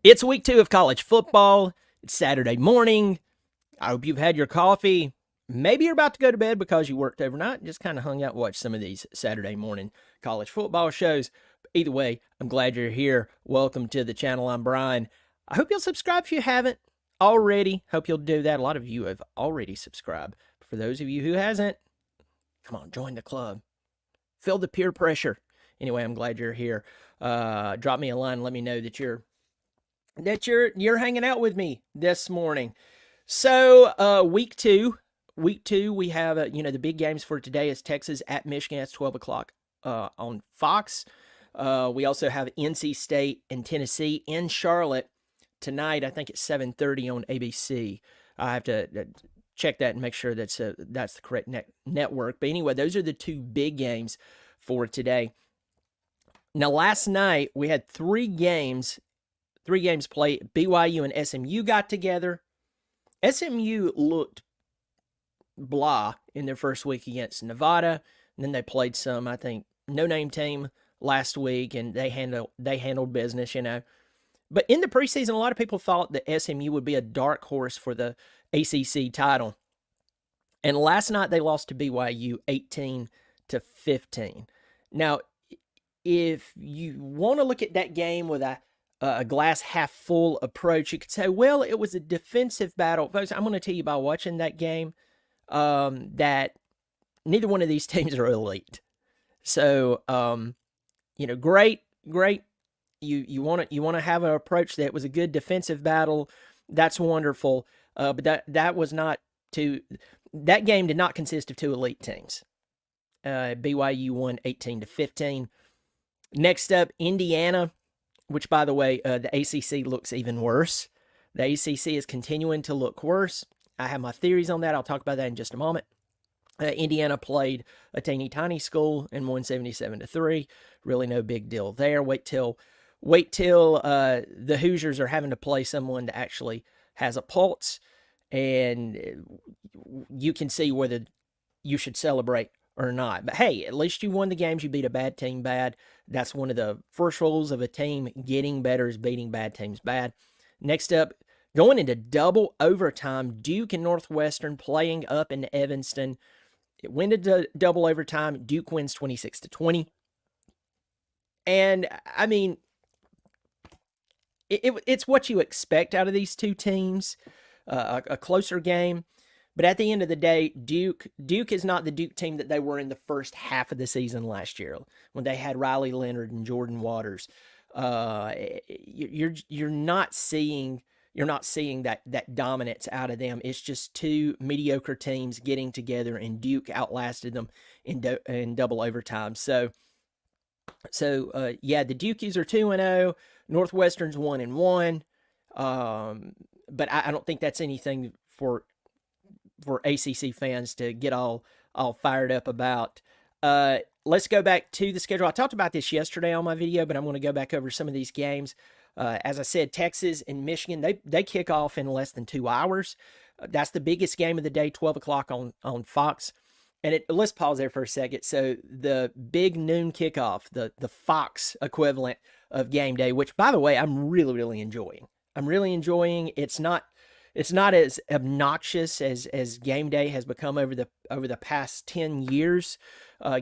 It's week 2 of college football. It's Saturday morning. I hope you've had your coffee. Maybe you're about to go to bed because you worked overnight and just kind of hung out and watched some of these Saturday morning college football shows. Either way, I'm glad you're here. Welcome to the channel. I'm Brian. I hope you'll subscribe if you haven't already. Hope you'll do that. A lot of you have already subscribed. For those of you who hasn't, come on, join the club. Feel the peer pressure. Anyway, I'm glad you're here. Drop me a line and let me know that you're hanging out with me this morning. So week two, we have the big games for today is Texas at Michigan. It's 12 o'clock on Fox. We also have NC State and Tennessee in Charlotte tonight. I think it's 7:30 on ABC. I have to check that and make sure that's the correct network. But anyway, those are the two big games for today. Now, last night we had three games played. BYU and SMU got together. SMU looked blah in their first week against Nevada. And then they played some, I think, no-name team last week, and they handled business, But in the preseason, a lot of people thought that SMU would be a dark horse for the ACC title. And last night they lost to BYU 18-15. Now, if you want to look at that game with a glass half full approach, you could say, well, it was a defensive battle. Folks, I'm going to tell you by watching that game that neither one of these teams are elite. So, great. You want to have an approach that was a good defensive battle. That's wonderful. But that game did not consist of two elite teams. BYU won 18-15. Next up, Indiana, which, by the way, the ACC looks even worse. The ACC is continuing to look worse. I have my theories on that. I'll talk about that in just a moment. Indiana played a teeny tiny school and won 77-3. Really no big deal there. Wait till the Hoosiers are having to play someone that actually has a pulse, and you can see whether you should celebrate or not. But hey, at least you won the games. You beat a bad team bad. That's one of the first rules of a team getting better is beating bad teams bad. Next up, going into double overtime, Duke and Northwestern playing up in Evanston. It went into double overtime. Duke wins 26-20. And, I mean, it's what you expect out of these two teams, a closer game. But at the end of the day, Duke is not the Duke team that they were in the first half of the season last year when they had Riley Leonard and Jordan Waters. You're not seeing that dominance out of them. It's just two mediocre teams getting together, and Duke outlasted them in double overtime. So the Dukies are 2-0. Northwestern's 1-1. But I don't think that's anything for ACC fans to get all fired up about. Let's go back to the schedule. I talked about this yesterday on my video, but I'm going to go back over some of these games. As I said, Texas and Michigan, they kick off in less than 2 hours. That's the biggest game of the day, 12 o'clock on Fox. And let's pause there for a second. So the big noon kickoff, the Fox equivalent of game day, which, by the way, I'm really, really enjoying. It's not as obnoxious as game day has become over the past 10 years.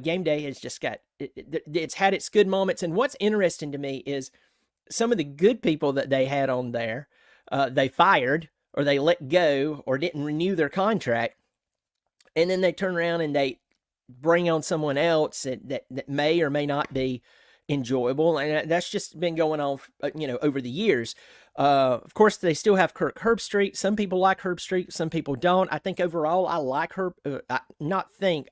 Game day has just it's had its good moments. And what's interesting to me is some of the good people that they had on there, they fired or they let go or didn't renew their contract. And then they turn around and they bring on someone else that may or may not be enjoyable. And that's just been going on, over the years. Of course, they still have Herbstreit. Some people like Herbstreit. Some people don't. I think overall I like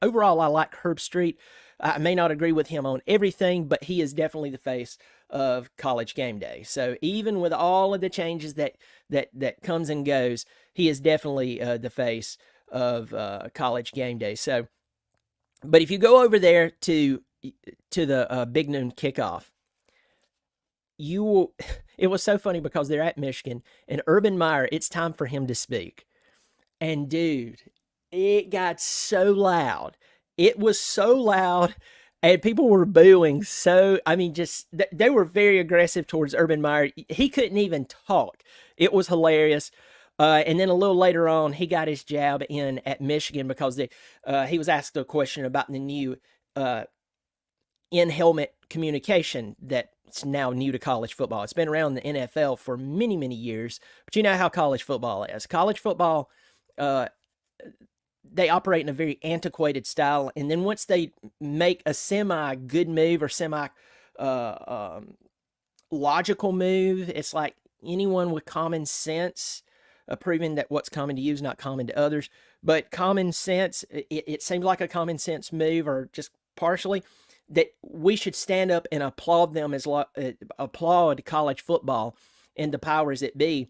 Overall, I like Herbstreit. I may not agree with him on everything, but he is definitely the face of College Game Day. So even with all of the changes that comes and goes, he is definitely the face of College Game Day. So, but if you go over there to the big noon kickoff, it was so funny because they're at Michigan, and Urban Meyer, it's time for him to speak. And dude, it got so loud. It was so loud, and people were booing. So, I mean, just they were very aggressive towards Urban Meyer. He couldn't even talk. It was hilarious. And then a little later on, he got his jab in at Michigan because he was asked a question about the new in helmet communication that's now new to college football. It's been around the NFL for many, many years, but you know how college football is. College football, they operate in a very antiquated style, and then once they make a semi good move or semi logical move, it's like anyone with common sense, proving that what's common to you is not common to others. But common sense, it seems like a common sense move, or just partially, that we should stand up and applaud them applaud college football and the powers that be,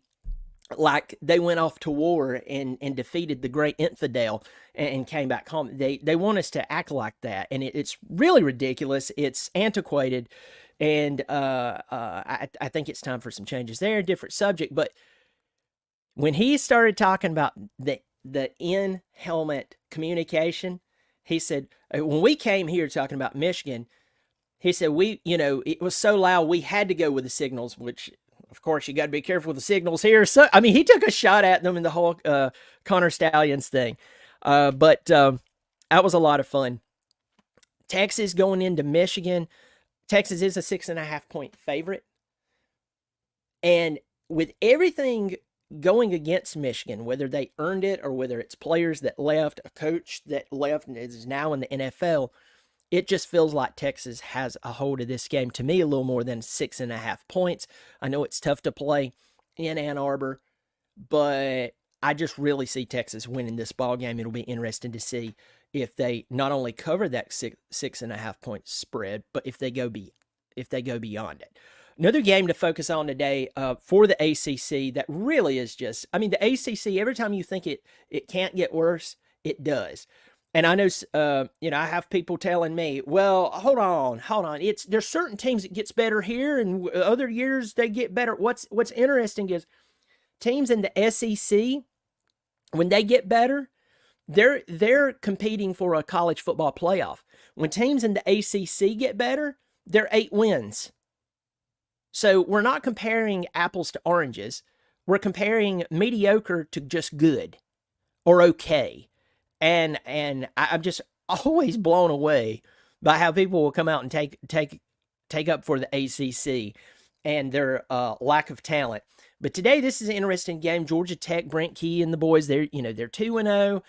like they went off to war and defeated the great infidel and came back home. They want us to act like that, and it's really ridiculous. It's antiquated, and I think it's time for some changes there. Different subject, but when he started talking about the in helmet communication, he said, when we came here talking about Michigan, he said, it was so loud, we had to go with the signals, which, of course, you got to be careful with the signals here. So, I mean, he took a shot at them in the whole Connor Stallions thing. But that was a lot of fun. Texas going into Michigan. Texas is a 6.5-point favorite. And with everything going against Michigan, whether they earned it or whether it's players that left, a coach that left and is now in the NFL, it just feels like Texas has a hold of this game. To me, a little more than 6.5 points. I know it's tough to play in Ann Arbor, but I just really see Texas winning this ball game. It'll be interesting to see if they not only cover that 6.5 point spread, but if they go beyond it. Another game to focus on today for the ACC that really is just, I mean, the ACC, every time you think it can't get worse, it does. And I know, I have people telling me, well, hold on. There's certain teams that gets better here, and other years they get better. What's interesting is teams in the SEC, when they get better, they're competing for a college football playoff. When teams in the ACC get better, they're 8 wins. So we're not comparing apples to oranges. We're comparing mediocre to just good or okay. And I'm just always blown away by how people will come out and take up for the ACC and their lack of talent. But today, this is an interesting game. Georgia Tech, Brent Key and the boys, they're 2-0.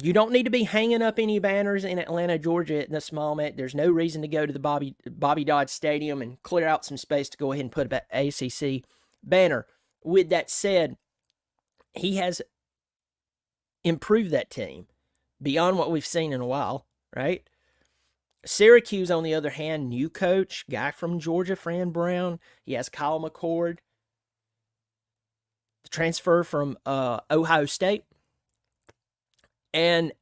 You don't need to be hanging up any banners in Atlanta, Georgia at this moment. There's no reason to go to the Bobby Dodd Stadium and clear out some space to go ahead and put an ACC banner. With that said, he has improved that team beyond what we've seen in a while, right? Syracuse, on the other hand, new coach, guy from Georgia, Fran Brown. He has Kyle McCord, the transfer from Ohio State. And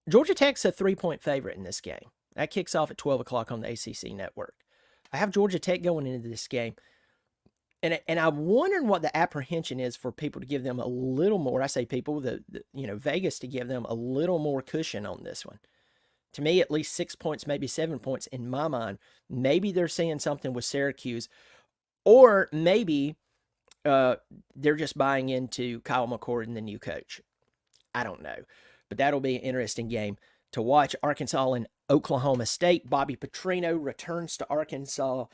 Georgia Tech's a 3-point favorite in this game. That kicks off at 12 o'clock on the ACC network. I have Georgia Tech going into this game. And I'm wondering what the apprehension is for people to give them a little more. I say people, Vegas, to give them a little more cushion on this one. To me, at least 6 points, maybe 7 points in my mind. Maybe they're seeing something with Syracuse, or maybe they're just buying into Kyle McCord and the new coach. I don't know, but that'll be an interesting game to watch. Arkansas and Oklahoma State. Bobby Petrino returns to Arkansas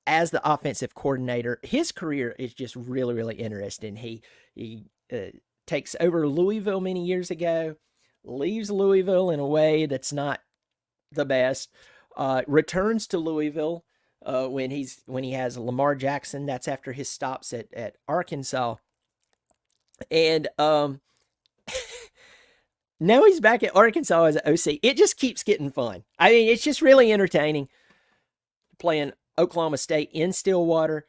as the offensive coordinator. His career is just really, really interesting. He takes over Louisville many years ago, leaves Louisville in a way that's not the best, returns to Louisville when he has Lamar Jackson. That's after his stops at Arkansas. And now he's back at Arkansas as an OC. It just keeps getting fun. I mean, it's just really entertaining playing Oklahoma State in Stillwater.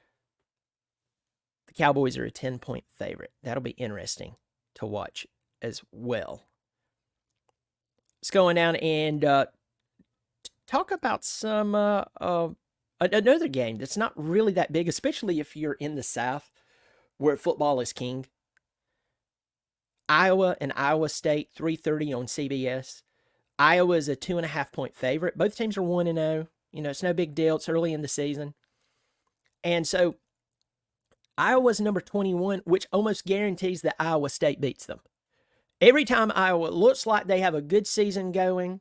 The Cowboys are a 10-point favorite. That'll be interesting to watch as well. Let's go on down and talk about some another game that's not really that big, especially if you're in the South where football is king. Iowa and Iowa State, 3:30 on CBS. Iowa's a 2.5-point favorite. Both teams are 1-0. It's no big deal. It's early in the season. And so Iowa's number 21, which almost guarantees that Iowa State beats them. Every time Iowa looks like they have a good season going,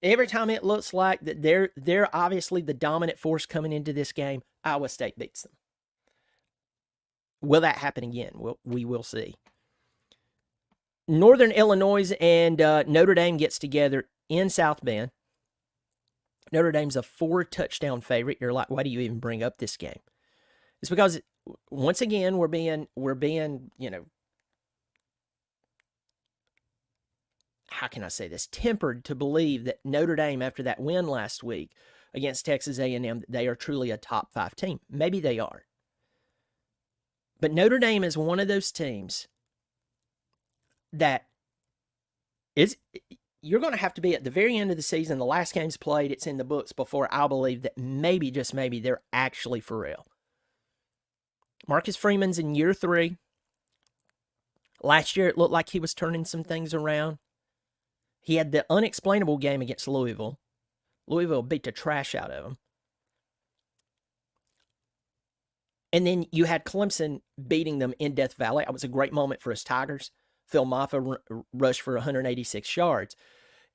every time it looks like that they're obviously the dominant force coming into this game, Iowa State beats them. Will that happen again? We will see. Northern Illinois and Notre Dame gets together in South Bend. Notre Dame's a 4-touchdown favorite. You're like, why do you even bring up this game? It's because, once again, we're being, how can I say this? Tempered to believe that Notre Dame, after that win last week against Texas A&M, they are truly a top 5 team. Maybe they are. But Notre Dame is one of those teams that you're going to have to be at the very end of the season, the last game's played, it's in the books, before I'll believe that maybe, just maybe, they're actually for real. Marcus Freeman's in year 3. Last year, it looked like he was turning some things around. He had the unexplainable game against Louisville. Louisville beat the trash out of him. And then you had Clemson beating them in Death Valley. It was a great moment for his Tigers. Phil Maffa rushed for 186 yards.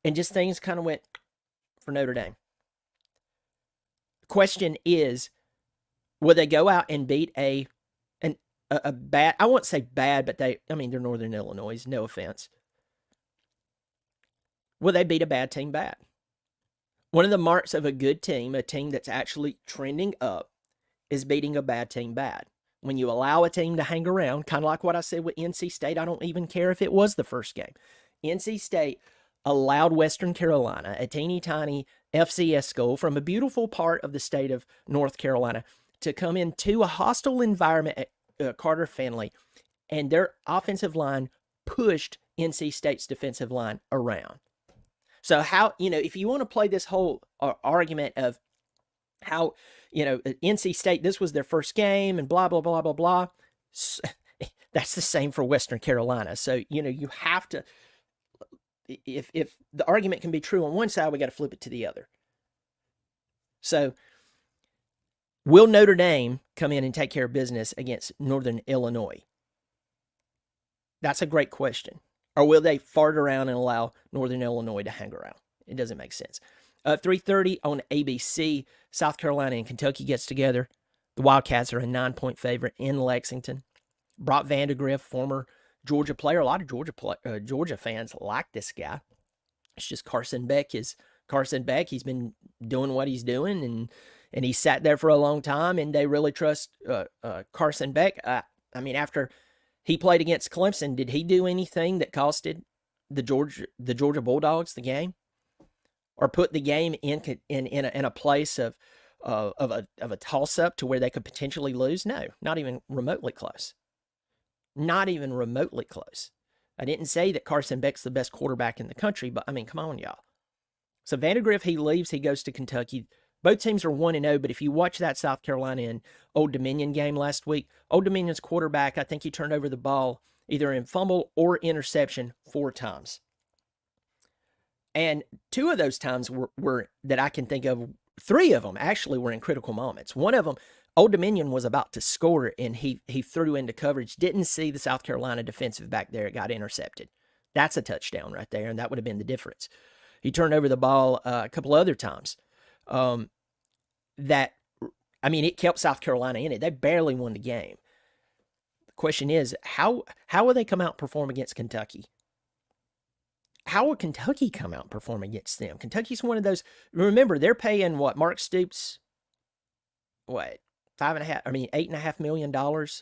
And just things kind of went for Notre Dame. Question is, will they go out and beat a bad, I won't say bad, but they're Northern Illinois, no offense. Will they beat a bad team bad? One of the marks of a good team, a team that's actually trending up, is beating a bad team bad. When you allow a team to hang around, kind of like what I said with NC State, I don't even care if it was the first game. NC State allowed Western Carolina, a teeny tiny FCS school from a beautiful part of the state of North Carolina, to come into a hostile environment at Carter Finley, and their offensive line pushed NC State's defensive line around. So how, if you want to play this whole argument of how, NC State, this was their first game and blah, blah, blah, blah, blah, that's the same for Western Carolina. So, you have to, if the argument can be true on one side, we got to flip it to the other. So, will Notre Dame come in and take care of business against Northern Illinois? That's a great question. Or will they fart around and allow Northern Illinois to hang around? It doesn't make sense. 3:30 on ABC, South Carolina and Kentucky gets together. The Wildcats are a 9-point favorite in Lexington. Brock Vandegrift, former Georgia player. A lot of Georgia fans like this guy. It's just Carson Beck is Carson Beck. He's been doing what he's doing, and he sat there for a long time, and they really trust Carson Beck. After he played against Clemson, did he do anything that costed the Georgia Bulldogs the game, or put the game in a place of a toss up to where they could potentially lose? No, not even remotely close. Not even remotely close. I didn't say that Carson Beck's the best quarterback in the country, but come on, y'all. So Vandegrift, he leaves, he goes to Kentucky. Both teams are 1-0, but if you watch that South Carolina and Old Dominion game last week, Old Dominion's quarterback, I think he turned over the ball either in fumble or interception 4 times. And 2 of those times were that I can think of, 3 of them actually were in critical moments. One of them, Old Dominion was about to score, and he threw into coverage, didn't see the South Carolina defensive back there, it got intercepted. That's a touchdown right there, and that would have been the difference. He turned over the ball a couple other times. It kept South Carolina in it. They barely won the game. The question is, how will they come out and perform against Kentucky? How will Kentucky come out and perform against them? Kentucky's one of those. Remember, they're paying Mark Stoops, $8.5 million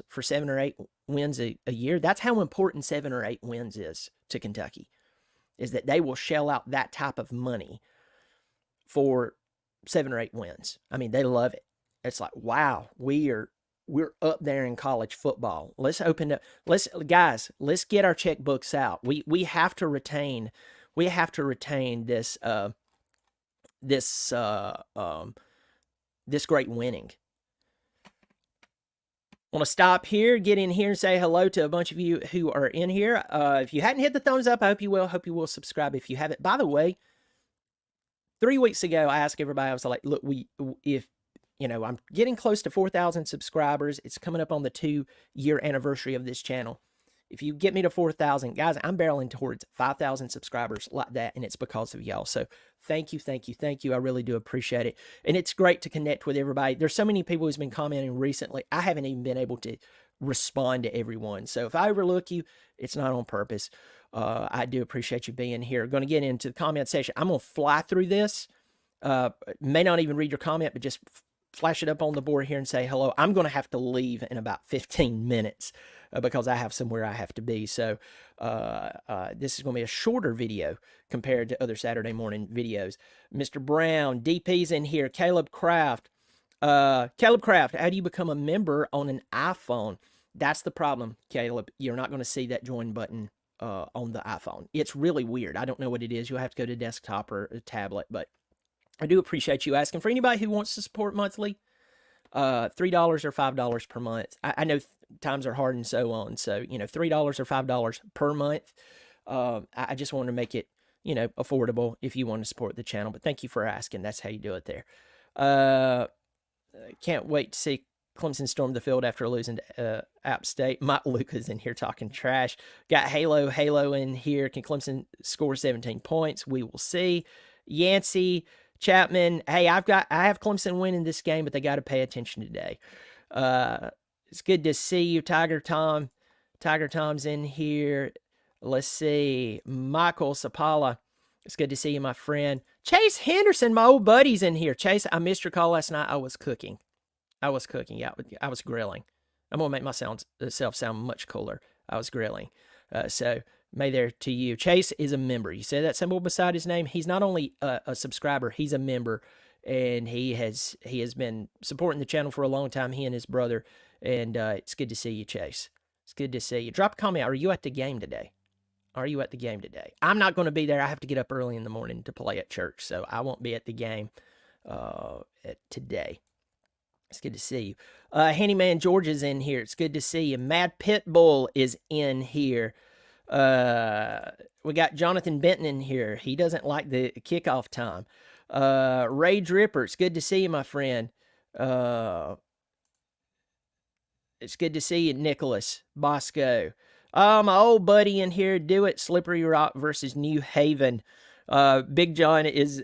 for 7 or 8 wins a year. That's how important 7 or 8 wins is to Kentucky, is that they will shell out that type of money for 7 or 8 wins. They love it. It's like, wow, we're up there in college football. Let's open up. Let's get our checkbooks out. We have to retain this this great winning. Want to stop here, get in here, and say hello to a bunch of you who are in here. If you hadn't hit the thumbs up, I hope you will. Hope you will subscribe if you haven't. By the way, 3 weeks ago, I asked everybody, I was like, look, if I'm getting close to 4,000 subscribers. It's coming up on the 2-year anniversary of this channel. If you get me to 4,000, guys, I'm barreling towards 5,000 subscribers like that, and it's because of y'all. So thank you, thank you, thank you. I really do appreciate it. And it's great to connect with everybody. There's so many people who's been commenting recently. I haven't even been able to respond to everyone. So if I overlook you, it's not on purpose. I do appreciate you being here. Going to get into the comment section. I'm going to fly through this. May not even read your comment, but just flash it up on the board here and say hello. I'm going to have to leave in about 15 minutes because I have somewhere I have to be. So this is going to be a shorter video compared to other Saturday morning videos. Mr. Brown, DP's in here. Caleb Craft. Caleb Craft, how do you become a member on an iPhone? That's the problem, Caleb. You're not going to see that join button on the iPhone. It's really weird. I don't know what it is. You'll have to go to desktop or a tablet, but I do appreciate you asking. For anybody who wants to support monthly, $3 or $5 per month. I know times are hard and so on. So, $3 or $5 per month. I just want to make it, affordable if you want to support the channel. But thank you for asking. That's how you do it there. Can't wait to see Clemson storm the field after losing to App State. Mike Luca's in here talking trash. Got Halo in here. Can Clemson score 17 points? We will see. Yancey, Chapman, hey, I have Clemson winning this game, but they got to pay attention today. It's good to see you, Tiger Tom. Tiger Tom's in here. Let's see. Michael Sapala. It's good to see you, my friend. Chase Henderson, my old buddy's in here. Chase, I missed your call last night. I was cooking. Yeah, I was grilling. I'm going to make myself sound much cooler. I was grilling. So may there to you. Chase is a member. You see that symbol beside his name? He's not only a subscriber, he's a member, and he has been supporting the channel for a long time, he and his brother, and it's good to see you, Chase. It's good to see you. Drop a comment. Are you at the game today? I'm not going to be there. I have to get up early in the morning to play at church, so I won't be at the game today. It's good to see you. Handyman George is in here. It's good to see you. Mad Pitbull is in here. We got Jonathan Benton in here. He doesn't like the kickoff time. Ray Dripper, it's good to see you, my friend. It's good to see you, Nicholas Bosco. My old buddy in here, Do It, Slippery Rock versus New Haven. Big John is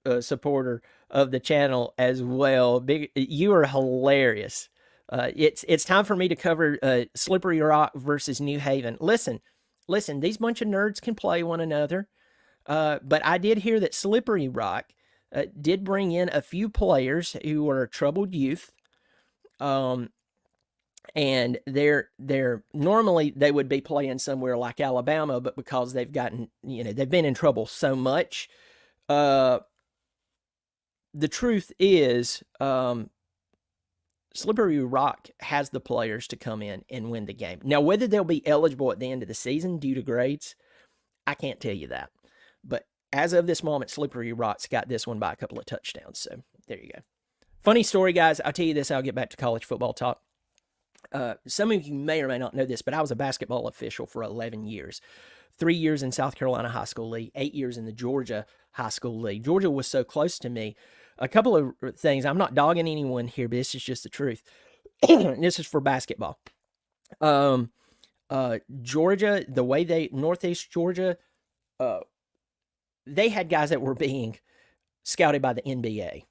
a supporter of the channel as well. You are hilarious. It's time for me to cover Slippery Rock versus New Haven. Listen, these bunch of nerds can play one another, but I did hear that Slippery Rock did bring in a few players who were troubled youth, and they're normally they would be playing somewhere like Alabama, but because they've gotten they've been in trouble so much, the truth is Slippery Rock has the players to come in and win the game. Now, whether they'll be eligible at the end of the season due to grades, I can't tell you that. But as of this moment, Slippery Rock's got this one by a couple of touchdowns. So there you go. Funny story, guys. I'll tell you this. I'll get back to college football talk. Some of you may or may not know this, but I was a basketball official for 11 years. 3 years in South Carolina High School League, 8 years in the Georgia High School League. Georgia was so close to me. A couple of things. I'm not dogging anyone here, but this is just the truth. This is for basketball. Georgia, the way Northeast Georgia, they had guys that were being scouted by the NBA.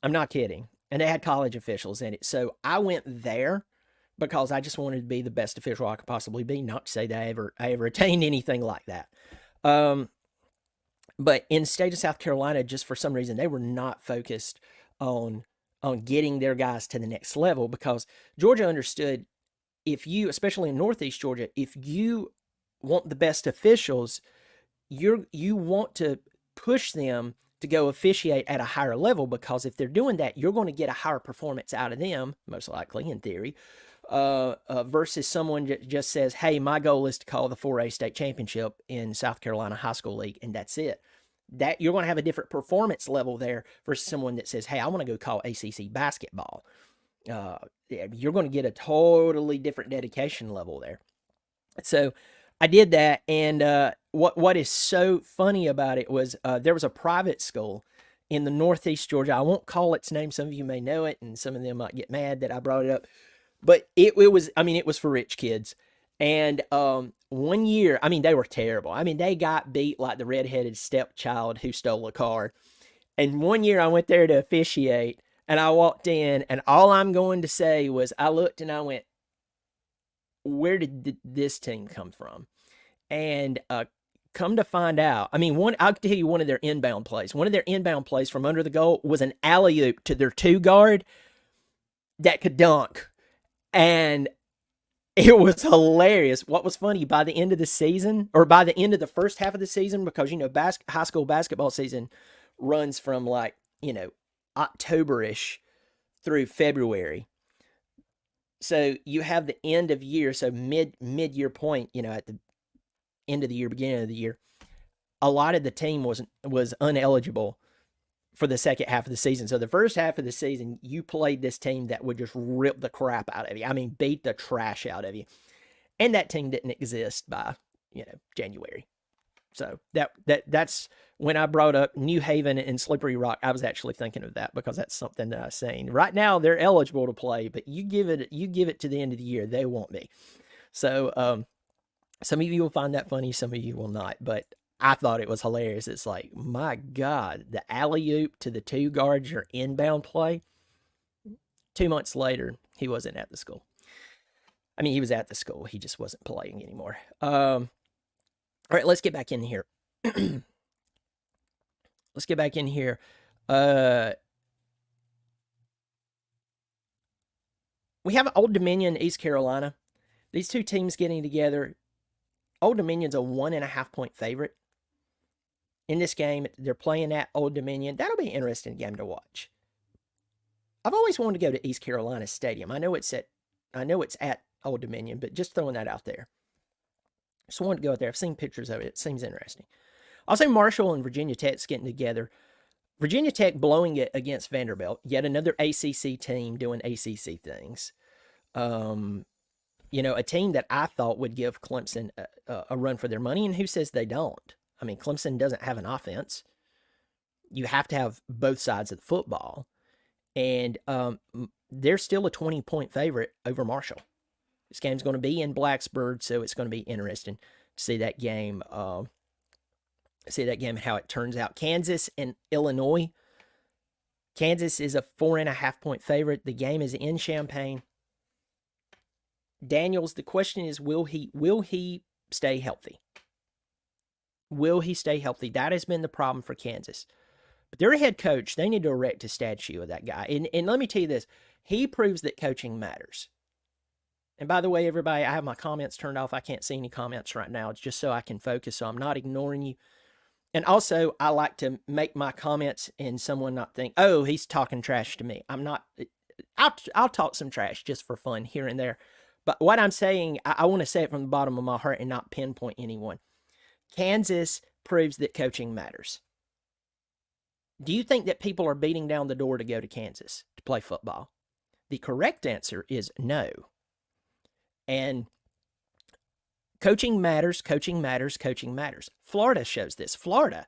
I'm not kidding. And they had college officials in it. So I went there because I just wanted to be the best official I could possibly be. Not to say that I ever attained anything like that. But in the state of South Carolina, just for some reason, they were not focused on getting their guys to the next level, because Georgia understood, if you, especially in Northeast Georgia, if you want the best officials, you want to push them to go officiate at a higher level, because if they're doing that, you're going to get a higher performance out of them, most likely, in theory, versus someone that just says, hey, my goal is to call the 4A state championship in South Carolina High School League, and that's it. That you're going to have a different performance level there versus someone that says, hey, I want to go call ACC basketball. You're going to get a totally different dedication level there. So I did that, and what is so funny about it was there was a private school in the Northeast Georgia. I won't call its name. Some of you may know it, and some of them might get mad that I brought it up. But it was, I mean, it was for rich kids. And one year, I mean, they were terrible. I mean, they got beat like the redheaded stepchild who stole a car. And one year I went there to officiate, and I walked in, and all I'm going to say was I looked and I went, where did this team come from? And come to find out, I mean, I'll tell you one of their inbound plays. One of their inbound plays from under the goal was an alley oop to their two guard that could dunk. And it was hilarious. What was funny, by the end of the season, or by the end of the first half of the season, because, high school basketball season runs from like, October-ish through February. So you have the end of year, so mid-year point, at the end of the year, beginning of the year, a lot of the team was uneligible for the second half of the season. So the first half of the season, you played this team that would just rip the crap out of you. I mean, beat the trash out of you. And that team didn't exist by, January. So that's when I brought up New Haven and Slippery Rock. I was actually thinking of that because that's something that I was saying. Right now they're eligible to play, but you give it to the end of the year, they won't be. So some of you will find that funny, some of you will not. But I thought it was hilarious. It's like, my God, the alley oop to the two guards, your inbound play. 2 months later, he wasn't at the school. I mean, he was at the school. He just wasn't playing anymore. All right, let's get back in here. Let's get back in here. We have Old Dominion, East Carolina. These two teams getting together. Old Dominion's a 1.5 point favorite. In this game, they're playing at Old Dominion. That'll be an interesting game to watch. I've always wanted to go to East Carolina Stadium. I know it's at Old Dominion, but just throwing that out there. Just wanted to go out there. I've seen pictures of it. It seems interesting. Also, Marshall and Virginia Tech's getting together. Virginia Tech blowing it against Vanderbilt. Yet another ACC team doing ACC things. A team that I thought would give Clemson a run for their money, and who says they don't? I mean, Clemson doesn't have an offense. You have to have both sides of the football. And they're still a 20-point favorite over Marshall. This game's going to be in Blacksburg, so it's going to be interesting to see that game. How it turns out. Kansas and Illinois. Kansas is a 4.5 point favorite. The game is in Champaign. Daniels, the question is, will he stay healthy? Will he stay healthy? That has been the problem for Kansas. But their head coach, they need to erect a statue of that guy. And let me tell you this, he proves that coaching matters. And by the way, everybody, I have my comments turned off. I can't see any comments right now. It's just so I can focus, so I'm not ignoring you. And also, I like to make my comments and someone not think, oh, he's talking trash to me. I'm not. I'll talk some trash just for fun here and there. But what I'm saying, I want to say it from the bottom of my heart and not pinpoint anyone. Kansas proves that coaching matters. Do you think that people are beating down the door to go to Kansas to play football? The correct answer is no. And coaching matters, coaching matters, coaching matters. Florida shows this. Florida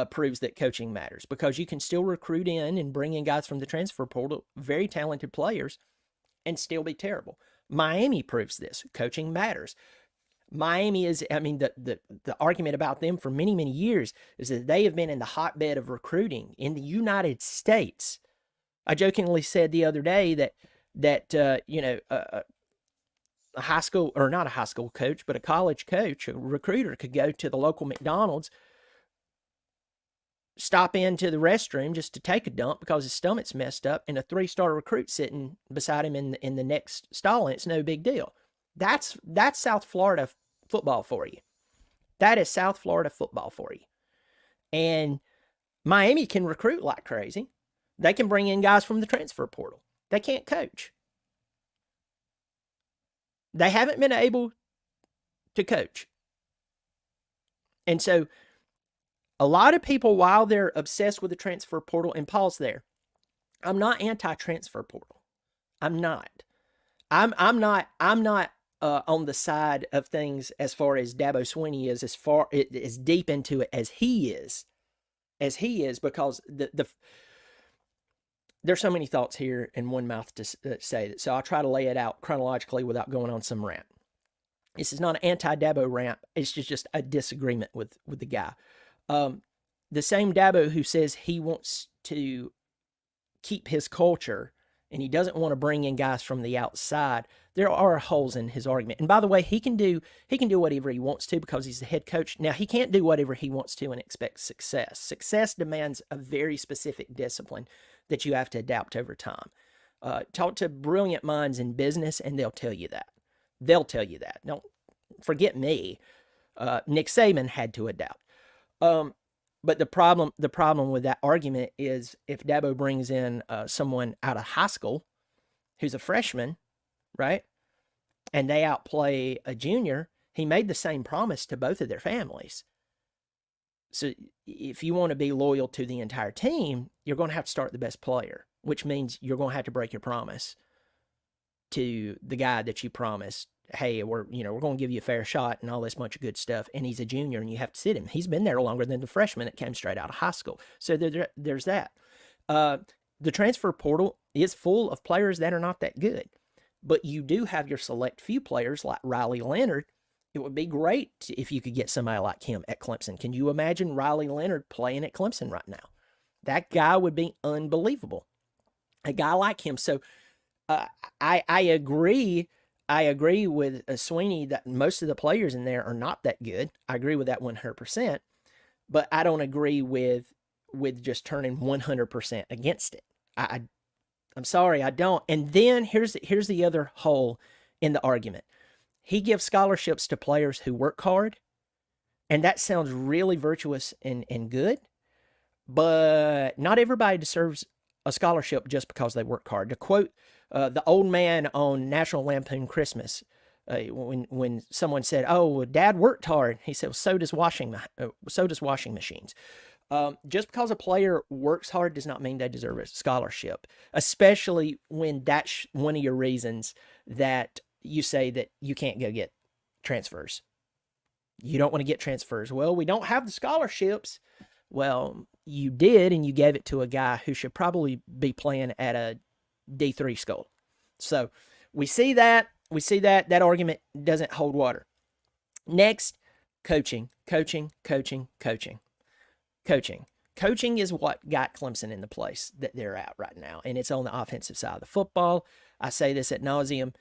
proves that coaching matters because you can still recruit in and bring in guys from the transfer portal, very talented players, and still be terrible. Miami proves this. Coaching matters. Miami is, the argument about them for many, many years is that they have been in the hotbed of recruiting in the United States. I jokingly said the other day that a high school, or not a high school coach, but a college coach, a recruiter could go to the local McDonald's, stop into the restroom just to take a dump because his stomach's messed up, and a 3-star recruit sitting beside him in the next stall, and it's no big deal. That's South Florida football for you. That is South Florida football for you. And Miami can recruit like crazy. They can bring in guys from the transfer portal. They can't coach. They haven't been able to coach. And so a lot of people, while they're obsessed with the transfer portal, and pause there, I'm not anti-transfer portal. I'm not. I'm not on the side of things as far as Dabo Swinney is, as deep into it as he is, because there's so many thoughts here in one mouth to say that. So I'll try to lay it out chronologically without going on some rant. This is not an anti-Dabo rant. It's just a disagreement with the guy. The same Dabo who says he wants to keep his culture and he doesn't want to bring in guys from the outside, there are holes in his argument. And by the way, he can do whatever he wants to because he's the head coach. Now, he can't do whatever he wants to and expect success. Success demands a very specific discipline that you have to adapt over time. Talk to brilliant minds in business and they'll tell you that. Don't forget me. Nick Saban had to adapt. But the problem with that argument is if Dabo brings in someone out of high school who's a freshman, right, and they outplay a junior, he made the same promise to both of their families. So if you want to be loyal to the entire team, you're going to have to start the best player, which means you're going to have to break your promise to the guy that you promised. Hey, we're going to give you a fair shot and all this bunch of good stuff. And he's a junior and you have to sit him. He's been there longer than the freshman that came straight out of high school. So there's that. The transfer portal is full of players that are not that good. But you do have your select few players like Riley Leonard. It would be great if you could get somebody like him at Clemson. Can you imagine Riley Leonard playing at Clemson right now? That guy would be unbelievable. A guy like him. So I agree. I agree with Swinney that most of the players in there are not that good. I agree with that 100%. But I don't agree with just turning 100% against it. I'm sorry, I don't. And then here's the other hole in the argument. He gives scholarships to players who work hard, and that sounds really virtuous and good, but not everybody deserves a scholarship just because they work hard. To quote the old man on National Lampoon Christmas, when someone said, "Oh, Dad worked hard," he said, well, "So does washing machines." Just because a player works hard does not mean they deserve a scholarship, especially when that's one of your reasons that you say that you can't go get transfers. You don't want to get transfers. Well, we don't have the scholarships. Well, you did, and you gave it to a guy who should probably be playing at a D3 school. So we see that. That argument doesn't hold water. Next, coaching. Coaching is what got Clemson in the place that they're at right now, and it's on the offensive side of the football. I say this ad nauseum.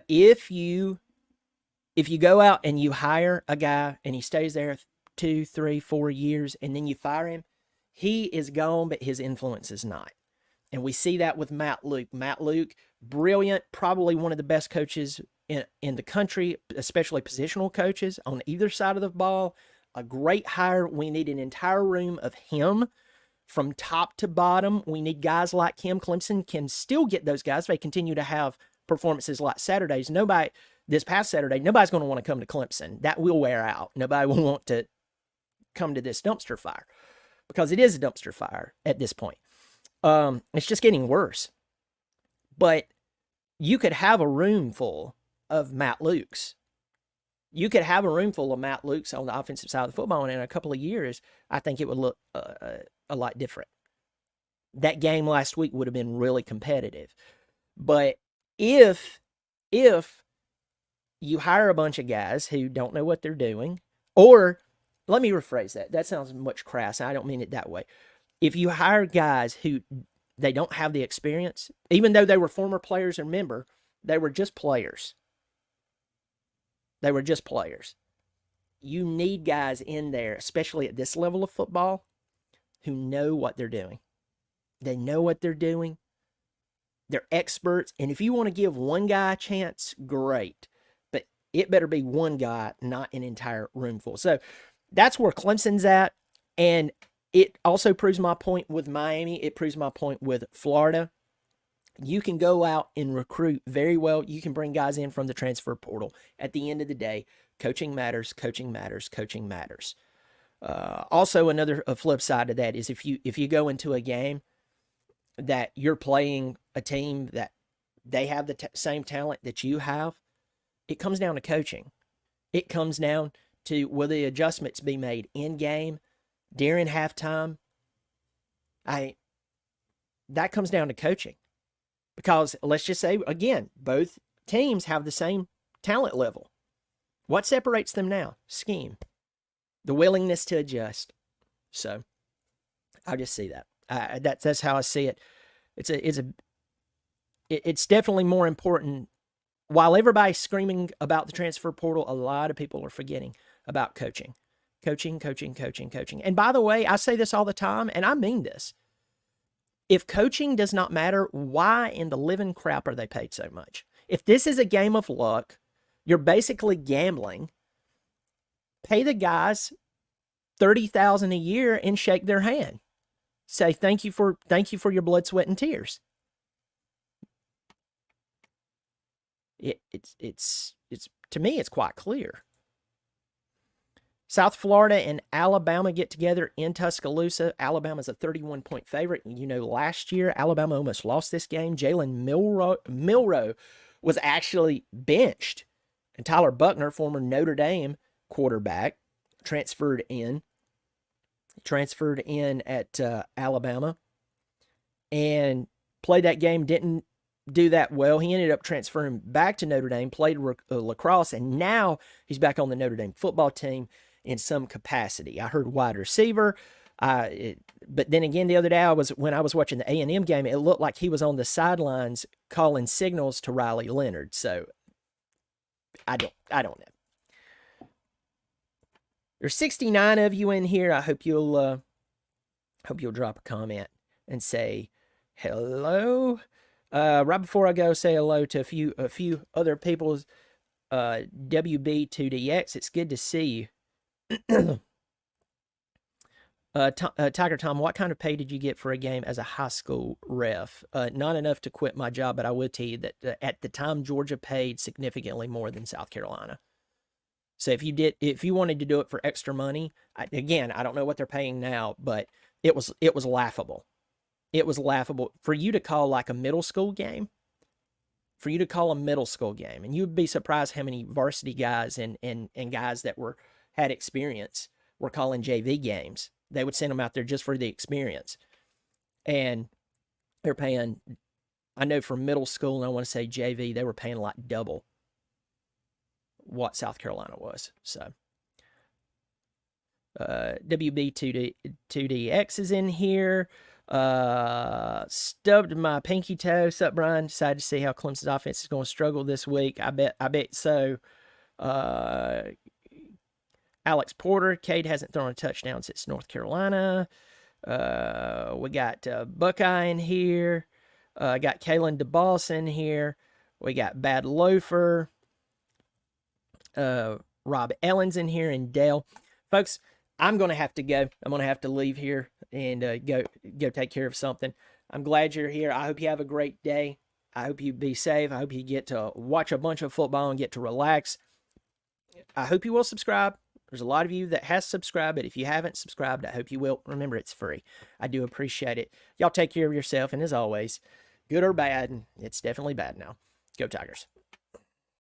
If you go out and you hire a guy and he stays there 2, 3, 4 years and then you fire him, he is gone, but his influence is not. And we see that with Matt Luke. Matt Luke, brilliant, probably one of the best coaches in the country, especially positional coaches on either side of the ball. A great hire. We need an entire room of him from top to bottom. We need guys like him. Clemson can still get those guys. They continue to have performances like Saturdays. This past Saturday, nobody's going to want to come to Clemson. That will wear out. Nobody will want to come to this dumpster fire because it is a dumpster fire at this point. It's just getting worse. But you could have a room full of Matt Lukes. You could have a room full of Matt Lukes on the offensive side of the football, and in a couple of years, I think it would look a lot different. That game last week would have been really competitive. But if you hire a bunch of guys who don't know what they're doing, or let me rephrase that. That sounds much crass. I don't mean it that way. If you hire guys who they don't have the experience, even though they were former players, remember, they were just players. You need guys in there, especially at this level of football, who know what they're doing. They know what they're doing. They're experts. And if you want to give one guy a chance, great. But it better be one guy, not an entire room full. So that's where Clemson's at. And it also proves my point with Miami. It proves my point with Florida. You can go out and recruit very well. You can bring guys in from the transfer portal. At the end of the day, coaching matters. Also, another flip side to that is if you go into a game that you're playing a team that they have the same talent that you have. It comes down to coaching. It comes down to will the adjustments be made in game, during halftime. That comes down to coaching. Because let's just say, again, both teams have the same talent level. What separates them now? Scheme. The willingness to adjust. So I just see that. That's how I see it. It's definitely more important. While everybody's screaming about the transfer portal, a lot of people are forgetting about coaching. Coaching. And by the way, I say this all the time, and I mean this. If coaching does not matter, why in the living crap are they paid so much? If this is a game of luck, you're basically gambling. Pay the guys $30,000 a year and shake their hand. Say thank you for your blood, sweat, and tears. It's to me, it's quite clear. South Florida and Alabama get together in Tuscaloosa. Alabama's a 31-point favorite. You know, last year, Alabama almost lost this game. Jalen Milroe was actually benched. And Tyler Buckner, former Notre Dame quarterback, transferred in at Alabama and played that game, didn't do that well. He ended up transferring back to Notre Dame, played lacrosse, and now he's back on the Notre Dame football team in some capacity. I heard wide receiver. But then again, the other day when I was watching the A&M game, it looked like he was on the sidelines calling signals to Riley Leonard. So I don't know. There's 69 of you in here. I hope you'll drop a comment and say hello. Right before I go, say hello to a few other people. WB2DX, it's good to see you. Tiger Tom, what kind of pay did you get for a game as a high school ref? Not enough to quit my job, but I will tell you that at the time, Georgia paid significantly more than South Carolina. So if you wanted to do it for extra money, I don't know what they're paying now, but it was laughable. It was laughable for you to call like a middle school game. And you'd be surprised how many varsity guys and guys that had experience were calling JV games. They would send them out there just for the experience. And they're paying, I know for middle school, and I want to say JV, they were paying like double what South Carolina was. So WB2DX is in here. Stubbed my pinky toe. What's up, Brian? Decided to see how Clemson's offense is going to struggle this week. I bet so. Alex Porter, Cade hasn't thrown a touchdown since North Carolina. We got Buckeye in here. Got Kalen DeBoss in here. We got Bad Loafer. Rob Ellens in here, and Dale. Folks, I'm going to have to go. I'm going to have to leave here and go take care of something. I'm glad you're here. I hope you have a great day. I hope you be safe. I hope you get to watch a bunch of football and get to relax. I hope you will subscribe. There's a lot of you that has subscribed, but if you haven't subscribed, I hope you will. Remember, it's free. I do appreciate it. Y'all take care of yourself, and as always, good or bad, it's definitely bad now. Go Tigers.